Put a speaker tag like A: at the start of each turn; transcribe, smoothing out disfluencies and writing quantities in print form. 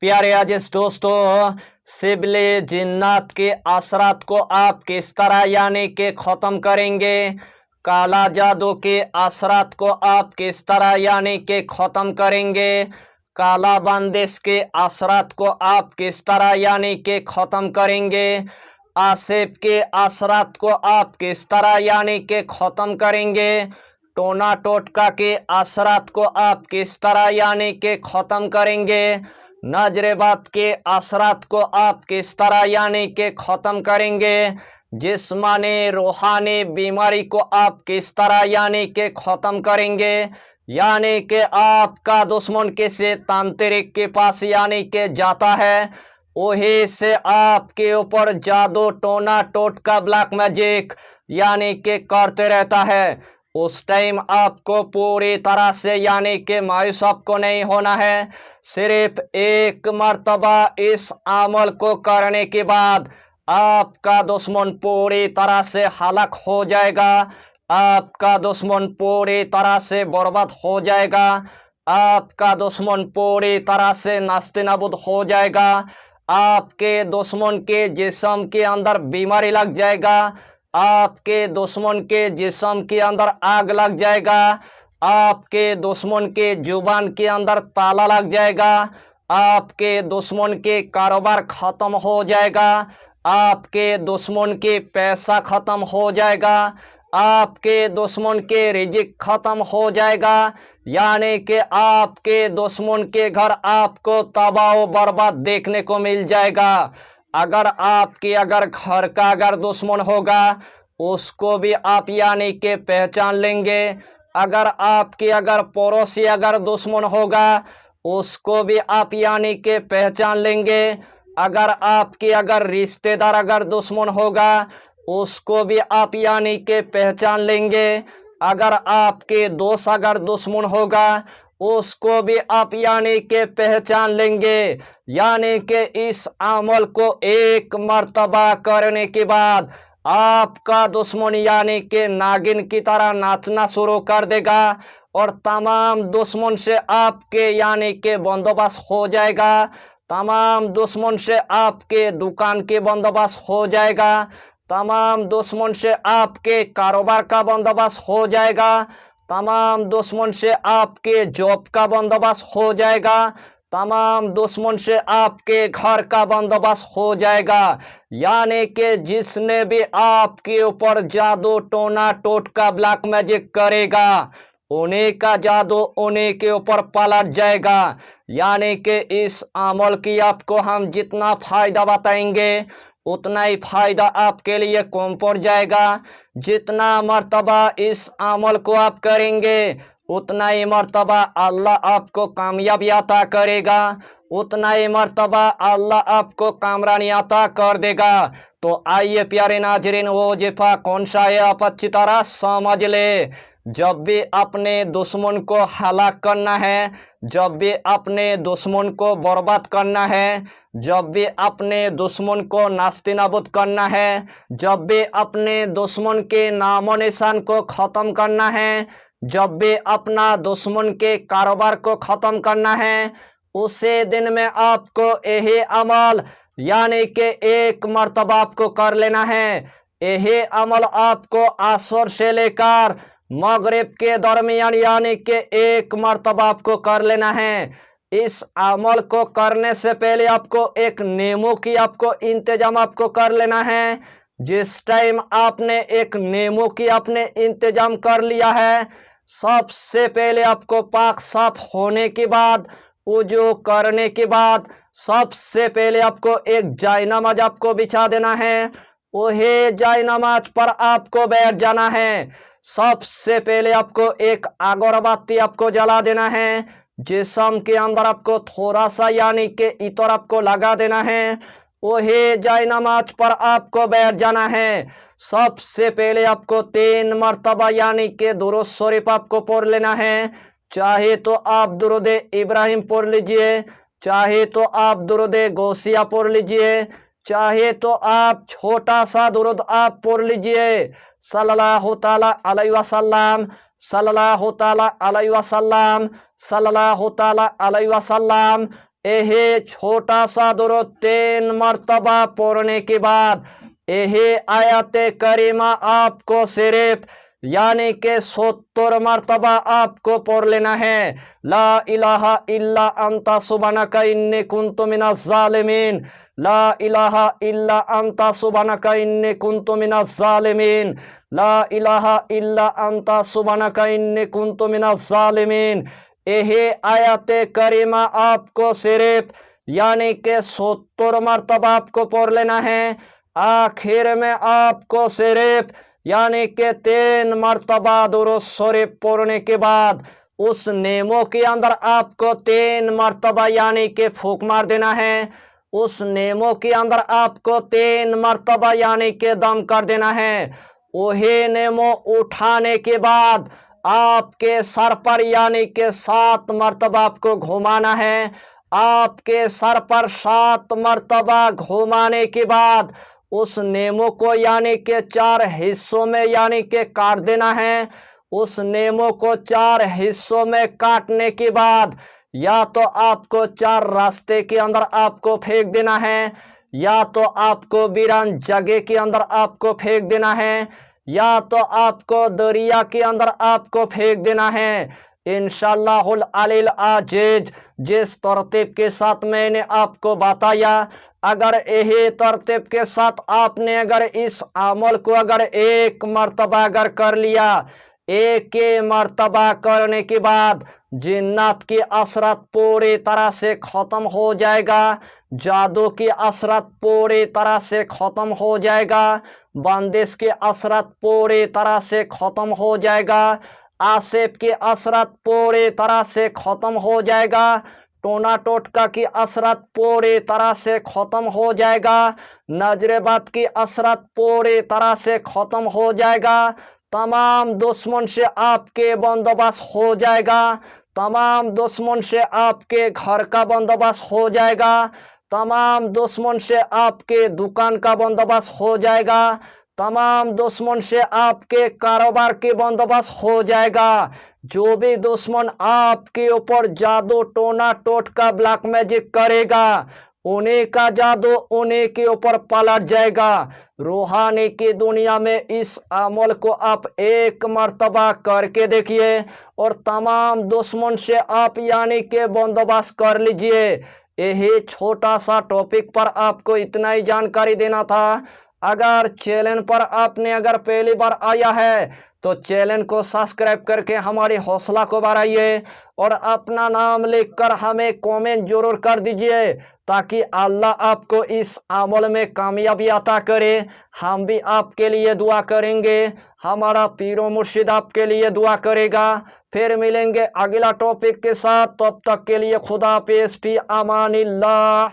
A: प्यारे अजीज दोस्तों, सिबले जिन्नात के असरात को आप किस तरह यानी कि ख़त्म करेंगे। काला जादू के असरात को आप किस तरह यानी कि ख़त्म करेंगे। काला बंदिश के असरात को आप किस तरह यानी कि ख़त्म करेंगे। आसिफ के असरात को आप किस तरह यानी कि ख़त्म करेंगे। टोना टोटका के असरात को आप किस तरह यानी कि ख़त्म करेंगे। नजरेबात के असरात को आप किस तरह यानी कि ख़त्म करेंगे। जिस्मानी रूहानी बीमारी को आप किस तरह यानी कि ख़त्म करेंगे। यानी कि आपका दुश्मन किसी तांत्रिक के पास यानी कि जाता है, वही से आपके ऊपर जादू टोना टोटका ब्लैक मैजिक यानी कि करते रहता है। उस टाइम आपको पूरी तरह से यानी कि मायूस आपको नहीं होना है। सिर्फ एक मर्तबा इस अमल को करने के बाद आपका दुश्मन पूरी तरह से हलाक हो जाएगा। आपका दुश्मन पूरी तरह से बर्बाद हो जाएगा। आपका दुश्मन पूरी तरह से नास्ते नाबूद हो जाएगा। आपके दुश्मन के जिस्म के अंदर बीमारी लग जाएगा। आपके दुश्मन के जिस्म के अंदर आग लग जाएगा। आपके दुश्मन के जुबान के अंदर ताला लग जाएगा। आपके दुश्मन के कारोबार ख़त्म हो जाएगा। आपके दुश्मन के पैसा ख़त्म हो जाएगा। आपके दुश्मन के रिजिक ख़त्म हो जाएगा। यानी कि आपके दुश्मन के घर आपको तबाह बर्बाद देखने को मिल जाएगा। अगर घर का अगर दुश्मन होगा, उसको भी आप यानी कि पहचान लेंगे। अगर पड़ोसी अगर दुश्मन होगा, उसको भी आप यानी कि पहचान लेंगे। अगर रिश्तेदार अगर दुश्मन होगा, उसको भी आप यानी कि पहचान लेंगे। अगर आपके दोस्त अगर दुश्मन होगा, उसको भी आप यानी कि पहचान लेंगे। यानी कि इस अमल को एक मर्तबा करने के बाद आपका दुश्मन यानी कि नागिन की तरह नाचना शुरू कर देगा और तमाम दुश्मन से आपके यानी कि बंदोबस्त हो जाएगा। तमाम दुश्मन से आपके दुकान के बंदोबस्त हो जाएगा। तमाम दुश्मन से आपके कारोबार का बंदोबस्त हो जाएगा। तमाम दुश्मन से आपके जॉब का बंदोबस्त हो जाएगा। तमाम दुश्मन से आपके घर का बंदोबस्त हो जाएगा। यानी कि जिसने भी आपके ऊपर जादू टोना टोटका ब्लैक मैजिक करेगा, उन्हीं का जादू उन्हीं के ऊपर पलट जाएगा। यानी कि इस अमल की आपको हम जितना फायदा बताएंगे, उतना ही फायदा आपके लिए कम पड़ जाएगा। जितना मर्तबा इस अमल को आप करेंगे, उतना ही मर्तबा अल्लाह आपको कामयाबी अता करेगा। उतना ही मर्तबा अल्लाह आपको कामरानी अता कर देगा। तो आइए प्यारे नाजरीन, वो वजीफा कौन सा है आप अच्छी तरह समझ ले। जब भी अपने दुश्मन को हलाक करना है, जब भी अपने दुश्मन को बर्बाद करना है, जब भी अपने दुश्मन को नास्ते नाबूद करना है, जब भी अपने दुश्मन के नामो निशान को ख़त्म करना है, जब भी अपना दुश्मन के कारोबार को ख़त्म करना है, उसी दिन में आपको यही अमल यानी कि एक मर्तबा आपको कर लेना है। यही अमल आपको असर से लेकर मगरिब के दरमियान यानी कि एक मर्तबा आपको कर लेना है। इस अमल को करने से पहले आपको एक नींबू की आपको इंतजाम आपको कर लेना है। जिस टाइम आपने एक नींबू की आपने इंतजाम कर लिया है, सबसे पहले आपको पाक साफ होने के बाद, वुजू करने के बाद, सबसे पहले आपको एक जायनमाज आपको बिछा देना है। वही जायनमाज पर आपको बैठ जाना है। सबसे पहले आपको एक अगरबत्ती आपको जला देना है। जिस्म के अंदर आपको थोड़ा सा यानी कि इतर आपको लगा देना है। वही जायनमाज पर आपको बैठ जाना है। सबसे पहले आपको 3 मर्तबा यानी कि दुरूद शरीफ आपको पढ़ लेना है। चाहे तो आप दुरूद इब्राहिम पढ़ लीजिए, चाहे तो आप दुरूद गौसिया पढ़ लीजिए, चाहे तो आप छोटा सा दुरूद आप पढ़ लीजिए। सल्लल्लाहु ताला अलैहि वसल्लम, सल्लल्लाहु ताला अलैहि वसल्लम, सल्लल्लाहु ताला अलैहि वसल्लम। यह छोटा सा दुरूद 3 मरतबा पढ़ने के बाद यह आयत करीमा आपको सिर्फ यानी कि 70 मरतबा आपको पढ़ लेना है। ला इलाहा इल्ला अंता सुब्हानका इन्नी कुन्तु मिनज़ ज़ालिमीन, ला इलाहा इल्ला अंता सुब्हानका इन्नी कुन्तु मिनज़ ज़ालिमीन, ला इलाहा इल्ला अंता सुब्हानका इन्नी कुन्तु मिनज़ ज़ालिमीन। यह आयत करीमा आपको सिर्फ यानी कि 70 मरतबा आपको पढ़ लेना है। आखिर में आपको सिर्फ यानी कि 3 मरतबा दुरूद शरीफ पढ़ने के बाद उस नेमो के अंदर आपको 3 मरतबा यानी कि फूंक मार देना है। उस नेमो के अंदर आपको 3 मरतबा यानी कि दम कर देना है। वही नेमो उठाने के बाद आपके सर पर यानी कि 7 मरतबा आपको घुमाना है। आपके सर पर 7 मरतबा घुमाने के बाद उस नेमो को यानी कि 4 हिस्सों में यानी कि काट देना है। उस नेमो को 4 हिस्सों में काटने के बाद या तो आपको 4 रास्ते के अंदर आपको फेंक देना है, या तो आपको वीरान जगह के अंदर आपको फेंक देना है, या तो आपको दरिया के अंदर आपको फेंक देना है। इंशाअल्लाहुल अलील अजीज जिस तरतीब के साथ मैंने आपको बताया, अगर यही तरतीब के साथ आपने अगर इस अमल को अगर 1 मरतबा अगर कर लिया, एक मरतबा करने के बाद जिन्नात की असरत पूरी तरह से ख़त्म हो जाएगा, जादू की असरत पूरी तरह से ख़त्म हो जाएगा, बंदिश की असरत पूरी तरह से ख़त्म हो जाएगा, आसिफ की असरत पूरी तरह से ख़त्म हो जाएगा, टोना टोटका की असरत पूरी तरह से ख़त्म हो जाएगा, नजरेबाद की असरत पूरी तरह से ख़त्म हो जाएगा, तमाम दुश्मन से आपके बंदोबस्त हो जाएगा, तमाम दुश्मन से आपके घर का बंदोबस्त हो जाएगा, तमाम दुश्मन से आपके दुकान का बंदोबस्त हो जाएगा, तमाम दुश्मन से आपके कारोबार के बंदोबस्त हो जाएगा। जो भी दुश्मन आपके ऊपर जादू टोना टोटका ब्लैक मैजिक करेगा, उन्हीं का जादू उन्हीं के ऊपर पलट जाएगा। रूहानी की दुनिया में इस अमल को आप 1 मरतबा करके देखिए और तमाम दुश्मन से आप यानी के बंदोबस्त कर लीजिए। यही छोटा सा टॉपिक पर आपको इतना ही जानकारी देना था। अगर चैनल पर आपने अगर पहली बार आया है तो चैनल को सब्सक्राइब करके हमारी हौसला को बढ़ाइए और अपना नाम लिखकर हमें कमेंट जरूर कर दीजिए, ताकि अल्लाह आपको इस अमल में कामयाबी अता करे। हम भी आपके लिए दुआ करेंगे, हमारा पीरो मुर्शिद आपके लिए दुआ करेगा। फिर मिलेंगे अगला टॉपिक के साथ, तब तक के लिए खुदा हाफिज़, फी अमानिल्लाह।